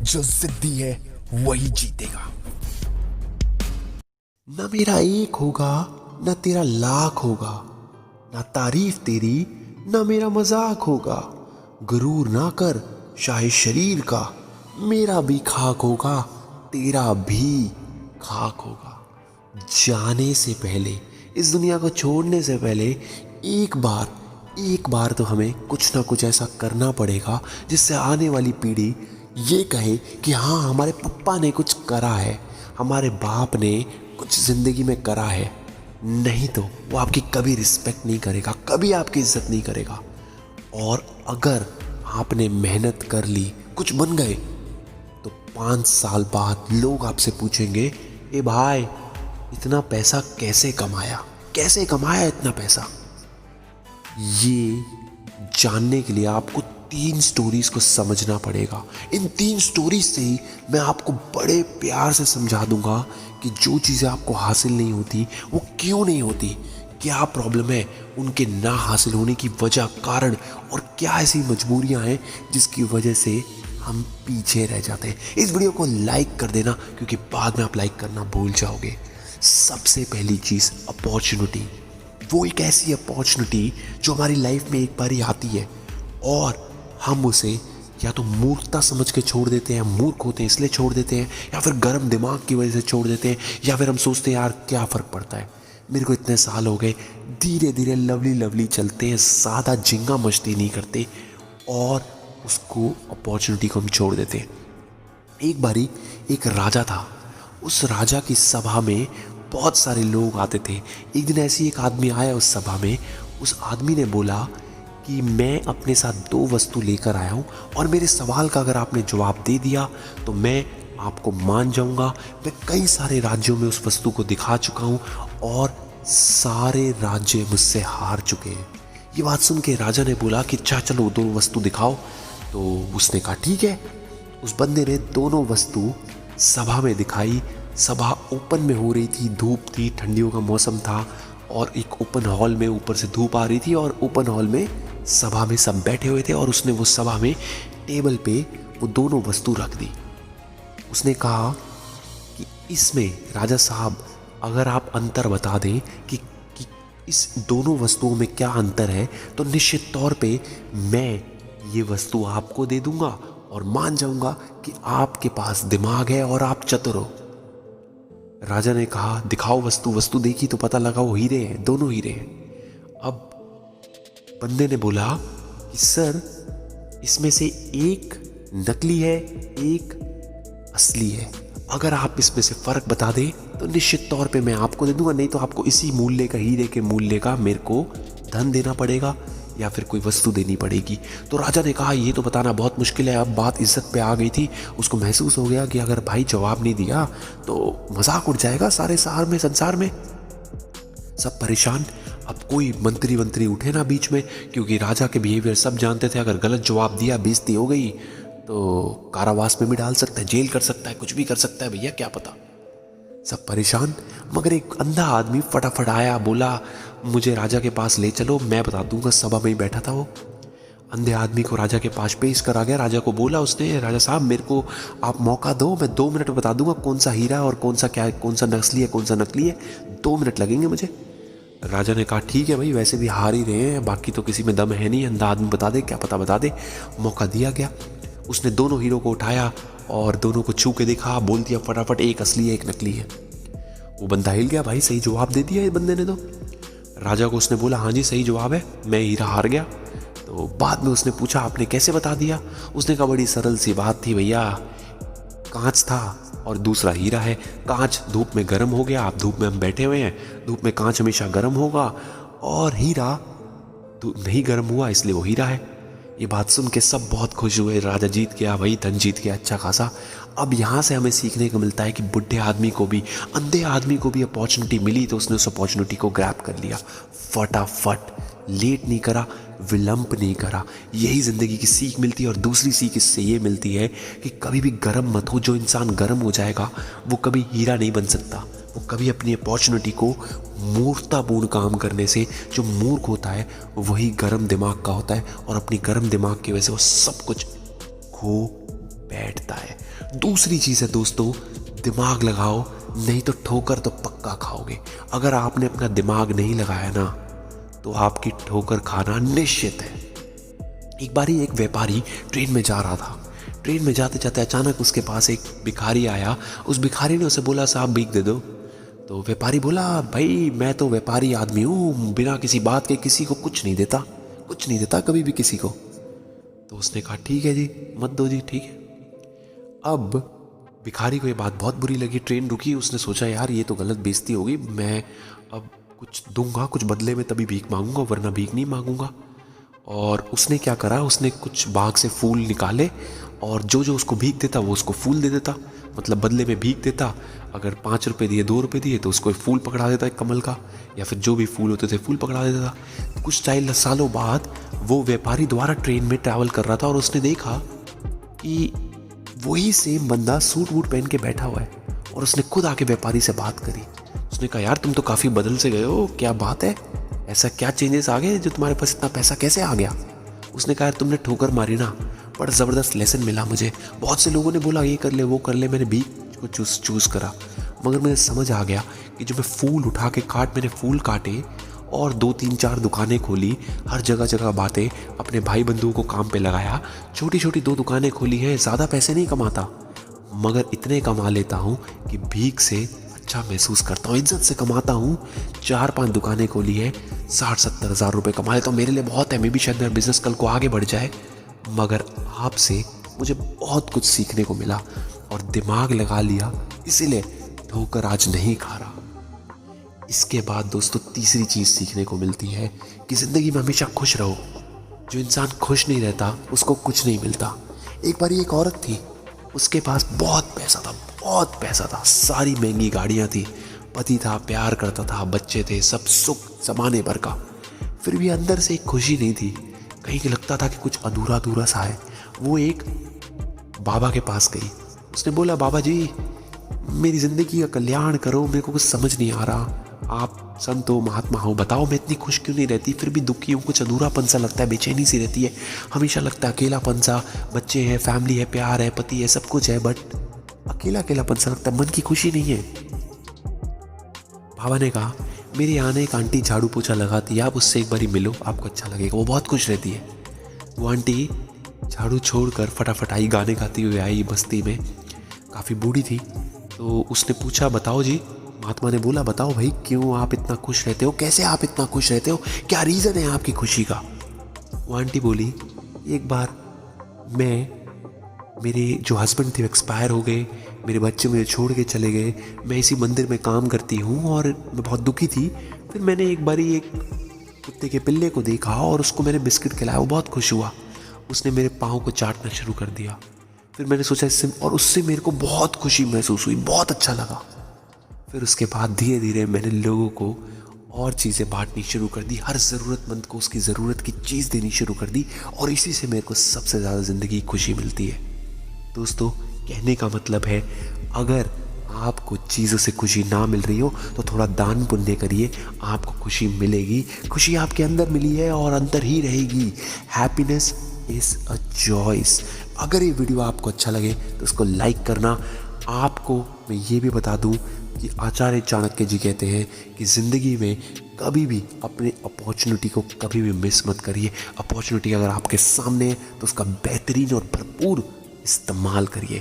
जो जिद्दी है वही जीतेगा। न मेरा एक होगा, न तेरा लाख होगा, ना तारीफ तेरी, ना मेरा मजाक होगा। गुरूर ना कर शाहे शरीर का, मेरा भी खाक होगा, तेरा भी खाक होगा। जाने से पहले, इस दुनिया को छोड़ने से पहले एक बार तो हमें कुछ ना कुछ ऐसा करना पड़ेगा जिससे आने वाली पीढ़ी ये कहे कि हाँ, हमारे पप्पा ने कुछ करा है, हमारे बाप ने कुछ जिंदगी में करा है। नहीं तो वो आपकी कभी रिस्पेक्ट नहीं करेगा, कभी आपकी इज्जत नहीं करेगा। और अगर आपने मेहनत कर ली, कुछ बन गए, तो 5 साल बाद लोग आपसे पूछेंगे, ए भाई, इतना पैसा कैसे कमाया इतना पैसा। ये जानने के लिए आपको 3 स्टोरीज को समझना पड़ेगा। इन 3 स्टोरीज से ही मैं आपको बड़े प्यार से समझा दूंगा कि जो चीज़ें आपको हासिल नहीं होती वो क्यों नहीं होती, क्या प्रॉब्लम है उनके ना हासिल होने की वजह, कारण, और क्या ऐसी मजबूरियां हैं जिसकी वजह से हम पीछे रह जाते हैं। इस वीडियो को लाइक कर देना, क्योंकि बाद में आप लाइक करना भूल जाओगे। सबसे पहली चीज़, अपॉर्चुनिटी। वो एक ऐसी अपॉर्चुनिटी जो हमारी लाइफ में एक बार ही आती है और हम उसे या तो मूर्खता समझ के छोड़ देते हैं, मूर्ख होते हैं इसलिए छोड़ देते हैं, या फिर गर्म दिमाग की वजह से छोड़ देते हैं, या फिर हम सोचते हैं यार क्या फ़र्क पड़ता है, मेरे को इतने साल हो गए। धीरे धीरे लवली लवली चलते हैं, ज़्यादा झिंगा मस्ती नहीं करते और उसको, अपॉर्चुनिटी को हम छोड़ देते हैं। एक बारी एक राजा था, उस राजा की सभा में बहुत सारे लोग आते थे। एक दिन ऐसे ही एक आदमी आया उस सभा में। उस आदमी ने बोला कि मैं अपने साथ 2 वस्तु लेकर आया हूँ और मेरे सवाल का अगर आपने जवाब दे दिया तो मैं आपको मान जाऊँगा। मैं कई सारे राज्यों में उस वस्तु को दिखा चुका हूँ और सारे राज्य मुझसे हार चुके हैं। ये बात सुन के राजा ने बोला कि अच्छा चलो 2 वस्तु दिखाओ। तो उसने कहा ठीक है। उस बंदे ने दोनों वस्तु सभा में दिखाई। सभा ओपन में हो रही थी, धूप थी, ठंडियों का मौसम था और एक ओपन हॉल में ऊपर से धूप आ रही थी और ओपन हॉल में सभा में सब बैठे हुए थे और उसने वो सभा में टेबल पे वो दोनों वस्तु रख दी। उसने कहा कि इसमें राजा साहब अगर आप अंतर बता दें कि इस दोनों वस्तुओं में क्या अंतर है तो निश्चित तौर पे मैं ये वस्तु आपको दे दूंगा और मान जाऊंगा कि आपके पास दिमाग है और आप चतुर हो। राजा ने कहा दिखाओ वस्तु। वस्तु देखी तो पता लगा वो हीरे हैं, दोनों हीरे हैं। अब बंदे ने बोला कि सर, इसमें से एक नकली है, एक असली है। अगर आप इसमें से फर्क बता दें तो निश्चित तौर पे मैं आपको दे दूंगा, नहीं तो आपको इसी मूल्य का, हीरे के मूल्य का मेरे को धन देना पड़ेगा या फिर कोई वस्तु देनी पड़ेगी। तो राजा ने कहा ये तो बताना बहुत मुश्किल है। अब बात इज्जत पे आ गई थी। उसको महसूस हो गया कि अगर भाई जवाब नहीं दिया तो मजाक उड़ जाएगा सारे शहर में, संसार में। सब परेशान। अब कोई मंत्री उठे ना बीच में, क्योंकि राजा के बिहेवियर सब जानते थे। अगर गलत जवाब दिया, बेइज्जती हो गई तो कारावास में भी डाल सकता है, जेल कर सकता है, कुछ भी कर सकता है, भैया क्या पता। सब परेशान। मगर एक अंधा आदमी फटाफट आया, बोला मुझे राजा के पास ले चलो, मैं बता दूंगा। सभा में ही बैठा था वो। अंधे आदमी को राजा के पास पेश करा गया। राजा को बोला उसने, राजा साहब मेरे को आप मौका दो, मैं 2 मिनट में बता दूंगा कौन सा हीरा और कौन सा क्या, कौन सा नकली है, कौन सा नकली है। 2 मिनट लगेंगे मुझे। राजा ने कहा ठीक है भाई, वैसे भी हार ही रहे हैं, बाकी तो किसी में दम है नहीं, अंधा आदमी बता दे, क्या पता बता दे। मौका दिया गया। उसने दोनों हीरो को उठाया और दोनों को छू के देखा, बोल दिया फटाफट एक असली है एक नकली है। वो बंदा हिल गया, भाई सही जवाब दे दिया ये बंदे ने तो। राजा को उसने बोला हाँ जी सही जवाब है, मैं हीरा हार गया। तो बाद में उसने पूछा आपने कैसे बता दिया। उसने कहा बड़ी सरल सी बात थी भैया, कांच था और दूसरा हीरा है। कांच धूप में गर्म हो गया, आप धूप में हम बैठे हुए हैं, धूप में कांच हमेशा गर्म होगा, और हीरा नहीं गर्म हुआ इसलिए वो हीरा है। ये बात सुन के सब बहुत खुश हुए। राजा जीत गया भाई, धन जीत गया अच्छा खासा। अब यहाँ से हमें सीखने को मिलता है कि बुढ़े आदमी को भी, अंधे आदमी को भी अपॉर्चुनिटी मिली तो उसने उस अपॉर्चुनिटी को ग्रैब कर लिया फटाफट। लेट नहीं करा, विलंब नहीं करा। यही ज़िंदगी की सीख मिलती है। और दूसरी सीख इससे ये मिलती है कि कभी भी गर्म मत हो। जो इंसान गर्म हो जाएगा वो कभी हीरा नहीं बन सकता। वो कभी अपनी अपॉर्चुनिटी को मूर्खतापूर्ण काम करने से, जो मूर्ख होता है वही गर्म दिमाग का होता है और अपनी गर्म दिमाग की वजह से वो सब कुछ खो बैठता है। दूसरी चीज़ है दोस्तों, दिमाग लगाओ, नहीं तो ठोकर तो पक्का खाओगे। अगर आपने अपना दिमाग नहीं लगाया ना तो आपकी ठोकर खाना निश्चित है। एक बारी एक व्यापारी ट्रेन में जा रहा था। ट्रेन में जाते जाते अचानक उसके पास एक भिखारी आया। उस भिखारी ने उसे बोला, साहब भीख दे दो। तो व्यापारी बोला, भाई मैं तो व्यापारी आदमी हूँ, बिना किसी बात के किसी को कुछ नहीं देता कभी भी किसी को। तो उसने कहा, ठीक है जी, मत दो जी, ठीक है। अब भिखारी को ये बात बहुत बुरी लगी। ट्रेन रुकी, उसने सोचा यार ये तो गलत बेइज्जती होगी, मैं अब कुछ दूंगा, कुछ बदले में तभी भीख मांगूंगा, वरना भीख नहीं मांगूंगा। और उसने क्या करा, उसने कुछ बाग से फूल निकाले और जो जो उसको भीख देता वो उसको फूल दे देता, मतलब बदले में भीख देता। अगर 5 रुपये दिए, 2 रुपये दिए तो उसको एक फूल पकड़ा देता, एक कमल का, या फिर जो भी फूल होते थे फूल पकड़ा देता। कुछ सालों बाद वो व्यापारी दोबारा ट्रेन में ट्रैवल कर रहा था और उसने देखा कि वही सेम बंदा सूट वूट पहन के बैठा हुआ है। और उसने खुद आके व्यापारी से बात करी। उसने कहा, यार तुम तो काफ़ी बदल से गए हो, क्या बात है, ऐसा क्या चेंजेस आ गए जो तुम्हारे पास इतना पैसा कैसे आ गया? उसने कहा, यार तुमने ठोकर मारी ना, बड़ा ज़बरदस्त लेसन मिला मुझे। बहुत से लोगों ने बोला ये कर ले वो कर ले, मैंने भीख को चूज़ करा, मगर मुझे समझ आ गया कि जो मैं फूल उठा के मैंने फूल काटे और 2-3-4 दुकानें खोली, हर जगह जगह बातें, अपने भाई बंधुओं को काम पे लगाया, छोटी छोटी 2 दुकानें खोली हैं। ज़्यादा पैसे नहीं कमाता, मगर इतने कमा लेता हूँ कि भीख से अच्छा महसूस करता हूँ, इज्जत से कमाता हूँ। 4-5 दुकानें खोली है, 60-70 हज़ार रुपये कमा लेता हूँ। मेरे लिए बहुत है, मे भी शायद मेरा बिजनेस कल को आगे बढ़ जाए। मगर आपसे मुझे बहुत कुछ सीखने को मिला और दिमाग लगा लिया, इसीलिए ठोकर आज नहीं खा रहा। इसके बाद दोस्तों तीसरी चीज़ सीखने को मिलती है कि ज़िंदगी में हमेशा खुश रहो। जो इंसान खुश नहीं रहता उसको कुछ नहीं मिलता। एक बार एक औरत थी, उसके पास बहुत पैसा था, सारी महंगी गाड़ियाँ थी, पति था, प्यार करता था, बच्चे थे, सब सुख समाने भर का। फिर भी अंदर से एक खुशी नहीं थी, कहीं कि लगता था कि कुछ अधूरा अधूरा सा है। वो एक बाबा के पास गई। उसने बोला, बाबा जी मेरी ज़िंदगी का कल्याण करो, मेरे को कुछ समझ नहीं आ रहा, आप संत हो, महात्मा हो, बताओ मैं इतनी खुश क्यों नहीं रहती, फिर भी दुखी हूँ, कुछ अधूरापन सा लगता है, बेचैनी सी रहती है, हमेशा लगता है अकेलापन सा। बच्चे हैं, फैमिली है, प्यार है, पति है, सब कुछ है, बट अकेलापन सा लगता है, मन की खुशी नहीं है। बाबा ने कहा, मेरे यहाँ ना एक आंटी झाड़ू पोछा लगाती है, आप उससे एक बारी मिलो, आपको अच्छा लगेगा, वो बहुत खुश रहती है। वो आंटी झाड़ू छोड़कर फटाफट आई, गाने गाती हुए आई बस्ती में, काफ़ी बूढ़ी थी। तो उसने पूछा, बताओ जी। महात्मा ने बोला, बताओ भाई क्यों आप इतना खुश रहते हो, कैसे आप इतना खुश रहते हो, क्या रीज़न है आपकी खुशी का? वो आंटी बोली, एक बार मेरे जो हस्बैंड थे एक्सपायर हो गए, मेरे बच्चे मुझे छोड़ के चले गए, मैं इसी मंदिर में काम करती हूँ और मैं बहुत दुखी थी। फिर मैंने एक बारी एक कुत्ते के पिल्ले को देखा और उसको मैंने बिस्किट खिलाया, वो बहुत खुश हुआ, उसने मेरे पाँव को चाटना शुरू कर दिया। फिर मैंने सोचा इससे, और उससे मेरे को बहुत खुशी महसूस हुई, बहुत अच्छा लगा। फिर उसके बाद धीरे धीरे मैंने लोगों को और चीज़ें बांटनी शुरू कर दी, हर ज़रूरतमंद को उसकी ज़रूरत की चीज़ देनी शुरू कर दी, और इसी से मेरे को सबसे ज़्यादा ज़िंदगी की खुशी मिलती है। दोस्तों कहने का मतलब है, अगर आपको चीज़ों से खुशी ना मिल रही हो तो थोड़ा दान पुण्य करिए, आपको खुशी मिलेगी। खुशी आपके अंदर मिली है और अंदर ही रहेगी। Happiness is a choice. अगर ये वीडियो आपको अच्छा लगे तो उसको लाइक करना। आपको मैं ये भी बता दूं कि आचार्य चाणक्य जी कहते हैं कि ज़िंदगी में कभी भी अपने अपॉर्चुनिटी को कभी भी मिस मत करिए। अपॉर्चुनिटी अगर आपके सामने है तो उसका बेहतरीन और भरपूर इस्तेमाल करिए।